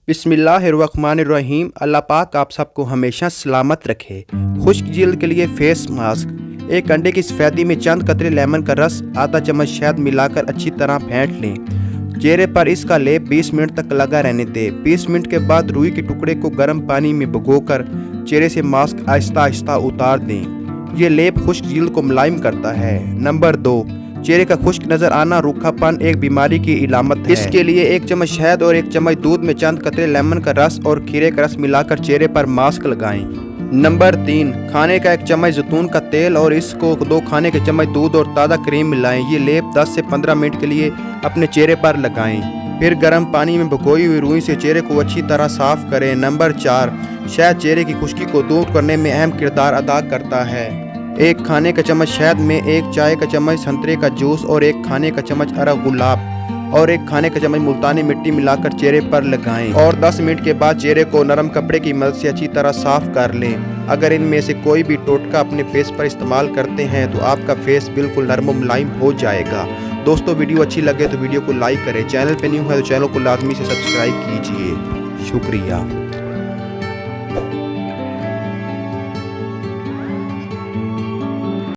बिस्मिल्लाहिर्रहमानिर्रहीम। अल्लाह पाक आप सबको हमेशा सलामत रखे। खुश्क जिल्द के लिए फेस मास्क। एक अंडे की सफ़ेदी में चंद कतरे लेमन का रस, आधा चम्मच शहद मिलाकर अच्छी तरह फेंट लें। चेहरे पर इसका लेप 20 मिनट तक लगा रहने दें। 20 मिनट के बाद रुई के टुकड़े को गर्म पानी में भिगोकर चेहरे से मास्क आहिस्ता आहिस्ता उतार दें। ये लेप खुश्क जिल्द को मुलायम करता है। नंबर 2, चेहरे का खुश्क नजर आना रूखापन एक बीमारी की इलामत है। इसके लिए 1 चम्मच शहद और 1 चम्मच दूध में चंद कतरे लेमन का रस और खीरे का रस मिलाकर चेहरे पर मास्क लगाएं। नंबर 3, खाने का 1 चम्मच जैतून का तेल और इसको 2 खाने के चम्मच दूध और ताज़ा क्रीम मिलाएं। ये लेप 10 से 15 मिनट के लिए अपने चेहरे पर लगाएं। फिर गर्म पानी में भिगोई हुई रुई से चेहरे को अच्छी तरह साफ करें। नंबर 4, शहद चेहरे की खुश्की को दूर करने में अहम किरदार अदा करता है। 1 खाने का चम्मच शहद में 1 चाय का चम्मच संतरे का जूस और 1 खाने का चम्मच अरग गुलाब और 1 खाने का चम्मच मुल्तानी मिट्टी मिलाकर चेहरे पर लगाएं और 10 मिनट के बाद चेहरे को नरम कपड़े की मदद से अच्छी तरह साफ कर लें। अगर इनमें से कोई भी टोटका अपने फेस पर इस्तेमाल करते हैं तो आपका फेस बिल्कुल नरम और मुलायम हो जाएगा। दोस्तों, वीडियो अच्छी लगे तो वीडियो को लाइक करें। चैनल पे न्यू है तो चैनल को लाजमी से सब्सक्राइब कीजिए। शुक्रिया।